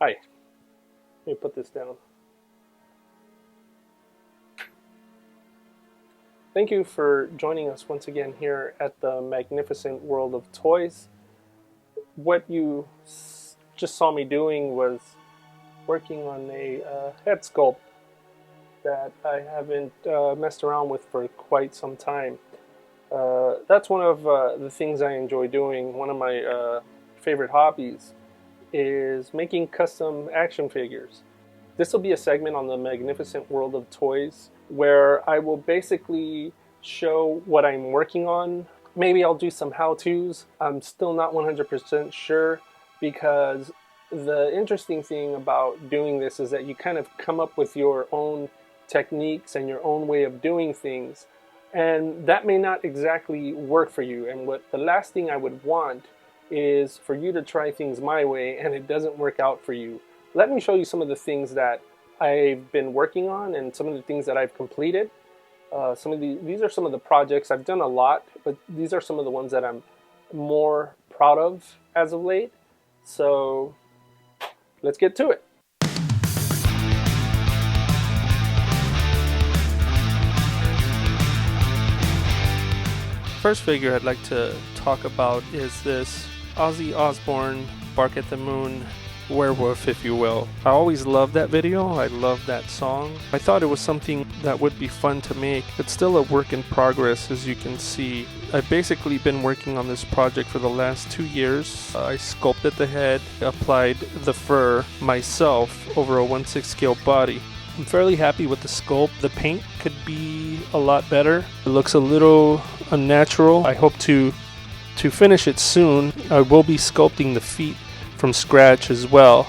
Hi. Let me put this down. Thank you for joining us once again here at the magnificent world of toys. What you just saw me doing was working on a head sculpt that I haven't messed around with for quite some time. That's one of the things I enjoy doing. One of my favorite hobbies is making custom action figures. This will be a segment on the magnificent world of toys where I will basically show what I'm working on. Maybe I'll do some how-tos. I'm still not 100% sure, because the interesting thing about doing this is that you kind of come up with your own techniques and your own way of doing things, and that may not exactly work for you. And what the last thing I would want is for you to try things my way and it doesn't work out for you. Let me show you some of the things that I've been working on and some of the things that I've completed. These are some of the projects. I've done a lot, but these are some of the ones that I'm more proud of as of late. So let's get to it. First figure I'd like to talk about is this Ozzy Osbourne Bark at the Moon werewolf, if you will. I always loved that video. I love that song. I thought it was something that would be fun to make. It's still a work in progress, as you can see. I've basically been working on this project for the last 2 years. I sculpted the head, applied the fur myself over a 1/6 scale body. I'm fairly happy with the sculpt. The paint could be a lot better. It looks a little unnatural. I hope to finish it soon. I will be sculpting the feet from scratch as well.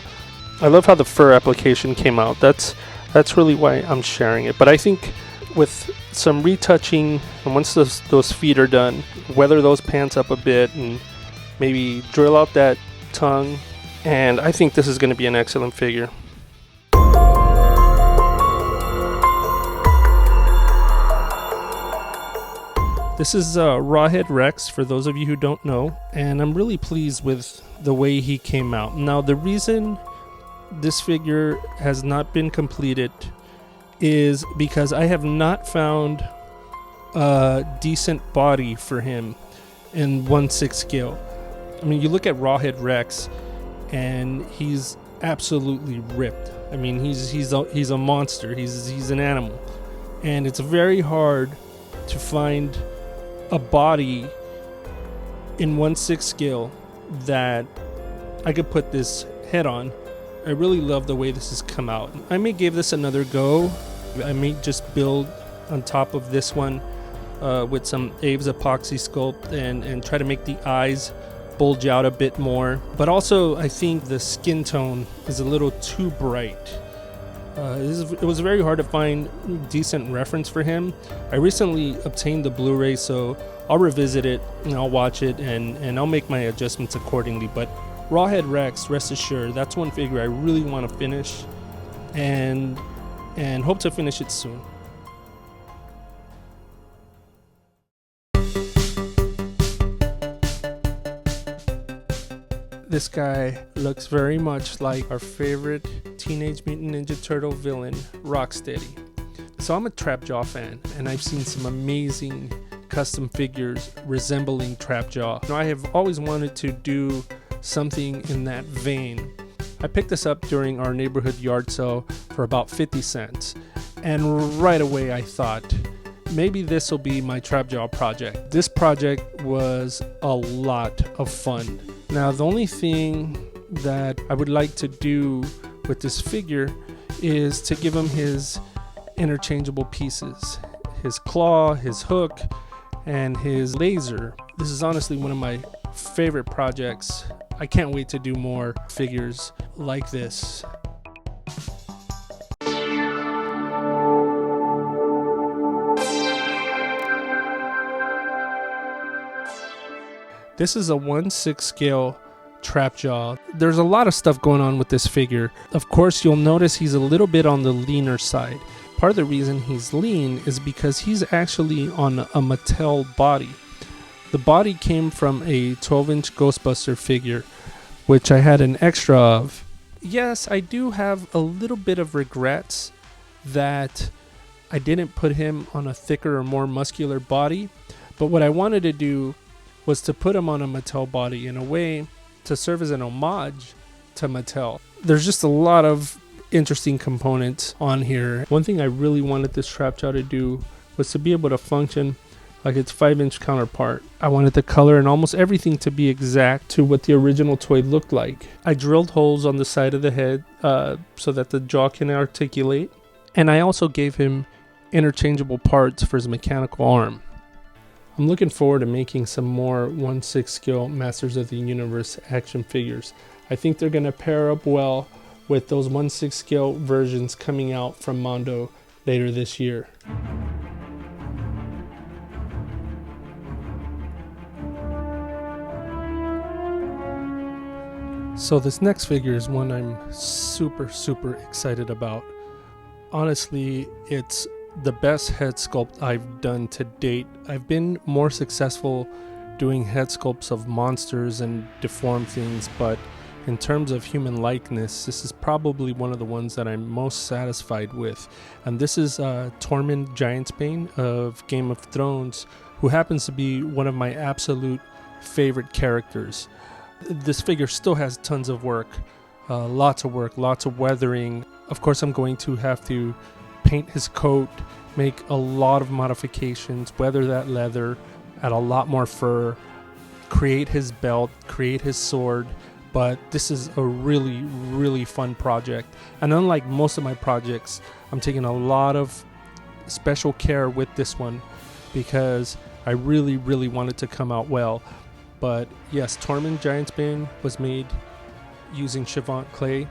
I love how the fur application came out. That's really why I'm sharing it. But I think with some retouching, and once those feet are done, weather those pants up a bit and maybe drill out that tongue, and I think this is going to be an excellent figure. This is Rawhead Rex, for those of you who don't know, and I'm really pleased with the way he came out. Now, the reason this figure has not been completed is because I have not found a decent body for him in 1/6 scale. I mean, you look at Rawhead Rex, and he's absolutely ripped. I mean, he's a monster. He's an animal, and it's very hard to find a body in 1/6 scale that I could put this head on. I really love the way this has come out. I may give this another go. I may just build on top of this one with some Abe's epoxy sculpt and try to make the eyes bulge out a bit more. But also, I think the skin tone is a little too bright. It was very hard to find decent reference for him. I recently obtained the Blu-ray, so I'll revisit it and I'll watch it and I'll make my adjustments accordingly. But Rawhead Rex, rest assured, that's one figure I really want to finish and hope to finish it soon. This guy looks very much like our favorite Teenage Mutant Ninja Turtle villain, Rocksteady. So I'm a Trapjaw fan, and I've seen some amazing custom figures resembling Trapjaw. Now, I have always wanted to do something in that vein. I picked this up during our neighborhood yard sale for about 50 cents, and right away I thought, maybe this will be my Trapjaw project. This project was a lot of fun. Now, the only thing that I would like to do with this figure is to give him his interchangeable pieces. His claw, his hook, and his laser. This is honestly one of my favorite projects. I can't wait to do more figures like this. This is a 1/6 scale Trapjaw. There's a lot of stuff going on with this figure. Of course, you'll notice he's a little bit on the leaner side. Part of the reason he's lean is because he's actually on a Mattel body. The body came from a 12-inch Ghostbuster figure, which I had an extra of yes, I do have a little bit of regrets that I didn't put him on a thicker or more muscular body, but what I wanted to do was to put him on a Mattel body in a way to serve as an homage to Mattel. There's just a lot of interesting components on here. One thing I really wanted this trap jaw to do was to be able to function like its 5-inch counterpart. I wanted the color and almost everything to be exact to what the original toy looked like. I drilled holes on the side of the head so that the jaw can articulate, and I also gave him interchangeable parts for his mechanical arm. I'm looking forward to making some more 1/6 scale Masters of the Universe action figures. I think they're going to pair up well with those 1/6 scale versions coming out from Mondo later this year. So this next figure is one I'm super excited about. Honestly, it's the best head sculpt I've done to date. I've been more successful doing head sculpts of monsters and deformed things, but in terms of human likeness, this is probably one of the ones that I'm most satisfied with. And this is Tormund Giantsbane of Game of Thrones, who happens to be one of my absolute favorite characters. This figure still has tons of work, lots of weathering. Of course, I'm going to have to paint his coat, make a lot of modifications, weather that leather, add a lot more fur, create his belt, create his sword. But this is a really fun project. And unlike most of my projects, I'm taking a lot of special care with this one because I really want it to come out well. But yes, Tormund Giantsbane was made using Chivant clay.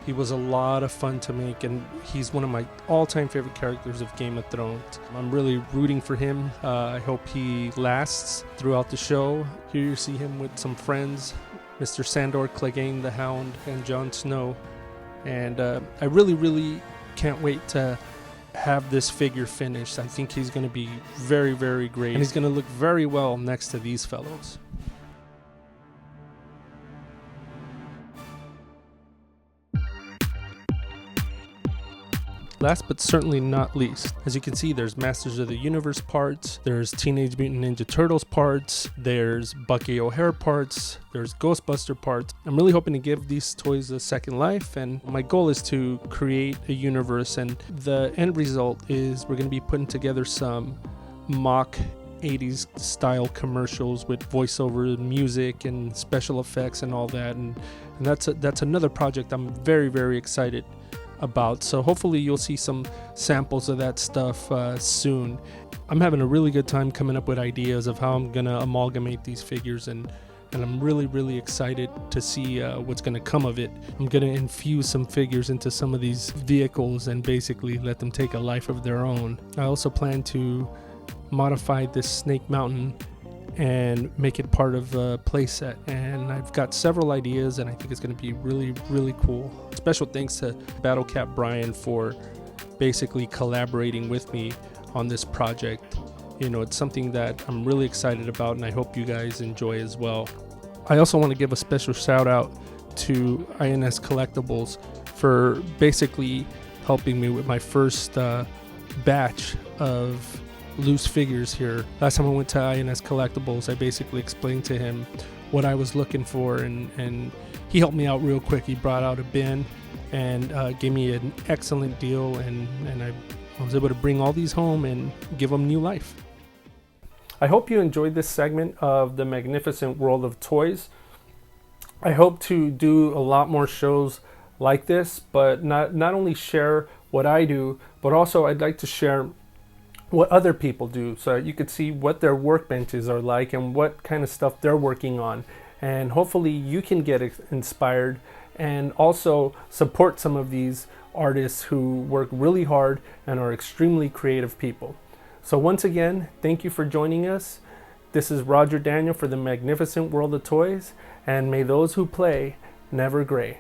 He was a lot of fun to make, and he's one of my all-time favorite characters of Game of Thrones. I'm really rooting for him. I hope he lasts throughout the show. Here you see him with some friends, Mr. Sandor Clegane the Hound and Jon Snow. And I really can't wait to have this figure finished. I think he's going to be very great, and he's going to look very well next to these fellows. Last but certainly not least, as you can see, there's Masters of the Universe parts, there's Teenage Mutant Ninja Turtles parts, there's Bucky O'Hare parts, there's Ghostbuster parts. I'm really hoping to give these toys a second life, and my goal is to create a universe, and the end result is we're going to be putting together some mock 80s style commercials with voiceover music and special effects and all that, and that's another project I'm very excited about. So hopefully you'll see some samples of that stuff soon. I'm having a really good time coming up with ideas of how I'm gonna amalgamate these figures, and I'm really excited to see what's gonna come of it. I'm gonna infuse some figures into some of these vehicles and basically let them take a life of their own. I also plan to modify this Snake Mountain and make it part of a playset, and I've got several ideas, and I think it's going to be really cool. Special thanks to Battle Cat Brian for basically collaborating with me on this project. You know, it's something that I'm really excited about, and I hope you guys enjoy as well. I also want to give a special shout out to INS Collectibles for basically helping me with my first batch of loose figures here. Last time I went to INS Collectibles, I basically explained to him what I was looking for, and he helped me out real quick. He brought out a bin and gave me an excellent deal, and I was able to bring all these home and give them new life. I hope you enjoyed this segment of the magnificent world of toys. I hope to do a lot more shows like this, but not only share what I do, but also I'd like to share what other people do, so you could see what their workbenches are like and what kind of stuff they're working on, and hopefully you can get inspired and also support some of these artists who work really hard and are extremely creative people. So once again, thank you for joining us. This is Roger Daniel for the Magnificent World of Toys, and may those who play never gray.